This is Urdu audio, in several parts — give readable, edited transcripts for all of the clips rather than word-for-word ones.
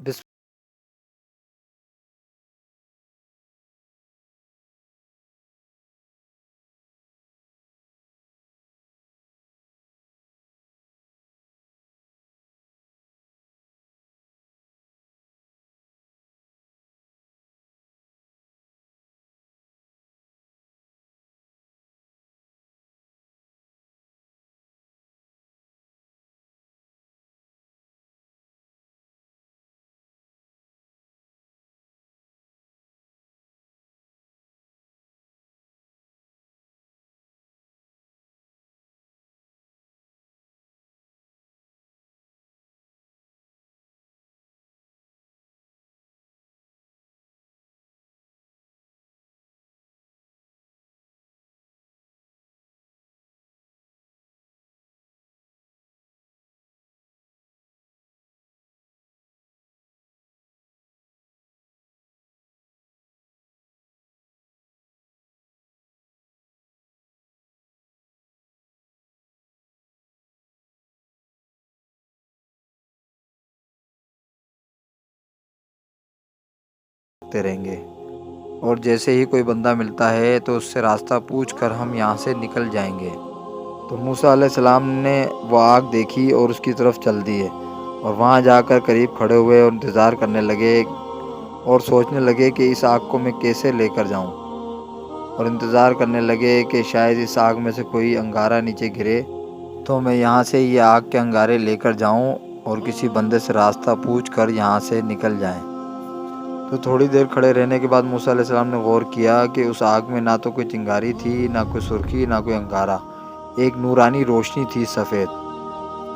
بسم کرتے رہیں گے، اور جیسے ہی کوئی بندہ ملتا ہے تو اس سے راستہ پوچھ کر ہم یہاں سے نکل جائیں گے۔ تو موسیٰ علیہ السلام نے وہ آگ دیکھی اور اس کی طرف چل دیے، اور وہاں جا کر قریب کھڑے ہوئے اور انتظار کرنے لگے اور سوچنے لگے کہ اس آگ کو میں کیسے لے کر جاؤں، اور انتظار کرنے لگے کہ شاید اس آگ میں سے کوئی انگارہ نیچے گرے تو میں یہاں سے یہ آگ کے انگارے لے کر جاؤں اور کسی بندے سے راستہ پوچھ کر یہاں سے نکل جائیں۔ تو تھوڑی دیر کھڑے رہنے کے بعد موسیٰ علیہ السلام نے غور کیا کہ اس آگ میں نہ تو کوئی چنگاری تھی، نہ کوئی سرخی، نہ کوئی انگارہ، ایک نورانی روشنی تھی سفید۔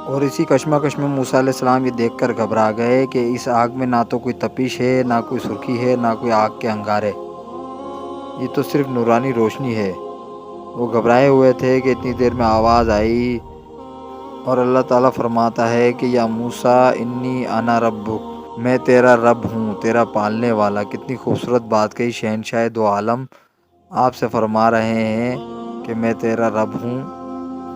اور اسی کشمکش میں موسیٰ علیہ السلام یہ دیکھ کر گھبرا گئے کہ اس آگ میں نہ تو کوئی تپش ہے، نہ کوئی سرخی ہے، نہ کوئی آگ کے انگارے، یہ تو صرف نورانی روشنی ہے۔ وہ گھبرائے ہوئے تھے کہ اتنی دیر میں آواز آئی اور اللہ تعالیٰ فرماتا ہے کہ یا موسیٰ انی انا ربک، میں تیرا رب ہوں، تیرا پالنے والا۔ کتنی خوبصورت بات کہی شہنشاہ دو عالم آپ سے فرما رہے ہیں کہ میں تیرا رب ہوں۔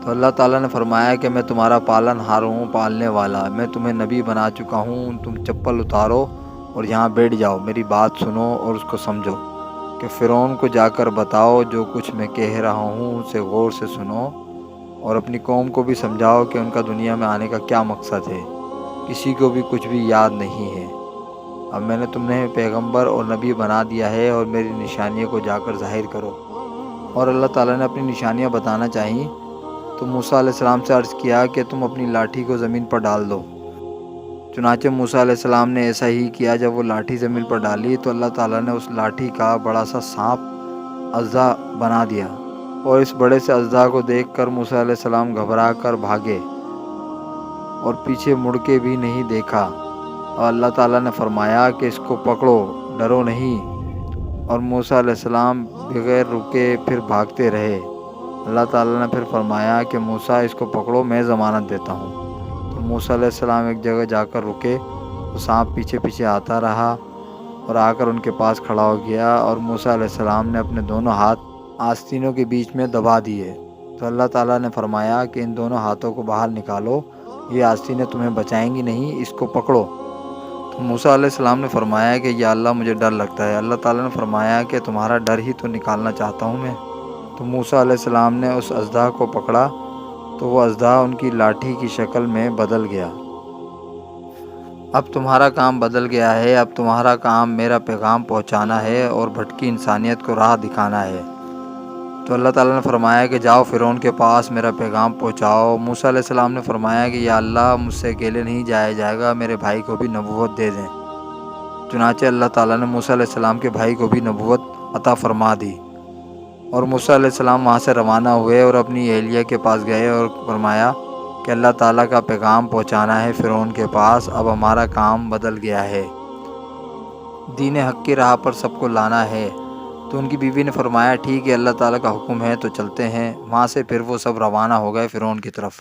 تو اللہ تعالیٰ نے فرمایا کہ میں تمہارا پالن ہار ہوں، پالنے والا، میں تمہیں نبی بنا چکا ہوں۔ تم چپل اتارو اور یہاں بیٹھ جاؤ، میری بات سنو اور اس کو سمجھو کہ فرعون کو جا کر بتاؤ جو کچھ میں کہہ رہا ہوں اسے غور سے سنو، اور اپنی قوم کو بھی سمجھاؤ کہ ان کا دنیا میں آنے کا کیا مقصد ہے۔ کسی کو بھی کچھ بھی یاد نہیں ہے۔ اب میں نے تمہیں پیغمبر اور نبی بنا دیا ہے، اور میری نشانیوں کو جا کر ظاہر کرو۔ اور اللہ تعالیٰ نے اپنی نشانیاں بتانا چاہییں تو موسیٰ علیہ السلام سے عرض کیا کہ تم اپنی لاٹھی کو زمین پر ڈال دو۔ چنانچہ موسیٰ علیہ السلام نے ایسا ہی کیا۔ جب وہ لاٹھی زمین پر ڈالی تو اللہ تعالیٰ نے اس لاٹھی کا بڑا سا سانپ اژدھا بنا دیا، اور اس بڑے سے اژدھا کو دیکھ کر موسیٰ علیہ السلام گھبرا کر بھاگے اور پیچھے مڑ کے بھی نہیں دیکھا۔ اور اللہ تعالیٰ نے فرمایا کہ اس کو پکڑو، ڈرو نہیں۔ اور موسیٰ علیہ السلام بغیر رکے پھر بھاگتے رہے۔ اللہ تعالیٰ نے پھر فرمایا کہ موسیٰ اس کو پکڑو، میں ضمانت دیتا ہوں۔ تو موسیٰ علیہ السلام ایک جگہ جا کر رکے تو سانپ پیچھے پیچھے آتا رہا اور آ کر ان کے پاس کھڑا ہو گیا، اور موسیٰ علیہ السلام نے اپنے دونوں ہاتھ آستینوں کے بیچ میں دبا دیے۔ تو اللہ تعالیٰ نے فرمایا کہ ان دونوں ہاتھوں کو باہر نکالو، یہ آستینیں تمہیں بچائیں گی نہیں، اس کو پکڑو۔ تو موسیٰ علیہ السلام نے فرمایا کہ یا اللہ مجھے ڈر لگتا ہے۔ اللہ تعالیٰ نے فرمایا کہ تمہارا ڈر ہی تو نکالنا چاہتا ہوں میں۔ تو موسیٰ علیہ السلام نے اس اژدھا کو پکڑا تو وہ اژدھا ان کی لاٹھی کی شکل میں بدل گیا۔ اب تمہارا کام بدل گیا ہے، اب تمہارا کام میرا پیغام پہنچانا ہے اور بھٹکی انسانیت کو راہ دکھانا ہے۔ تو اللہ تعالیٰ نے فرمایا کہ جاؤ فرعون کے پاس میرا پیغام پہنچاؤ۔ موسیٰ علیہ السلام نے فرمایا کہ یا اللہ مجھ سے اکیلے نہیں جایا جائے گا، میرے بھائی کو بھی نبوت دے دیں۔ چنانچہ اللہ تعالیٰ نے موسیٰ علیہ السلام کے بھائی کو بھی نبوت عطا فرما دی، اور موسیٰ علیہ السلام وہاں سے روانہ ہوئے اور اپنی اہلیہ کے پاس گئے اور فرمایا کہ اللہ تعالیٰ کا پیغام پہنچانا ہے فرعون کے پاس، اب ہمارا کام بدل گیا ہے، دین حق کی راہ پر سب کو لانا ہے۔ تو ان کی بیوی نے فرمایا ٹھیک ہے، اللہ تعالیٰ کا حکم ہے تو چلتے ہیں۔ وہاں سے پھر وہ سب روانہ ہو گئے فرعون کی طرف۔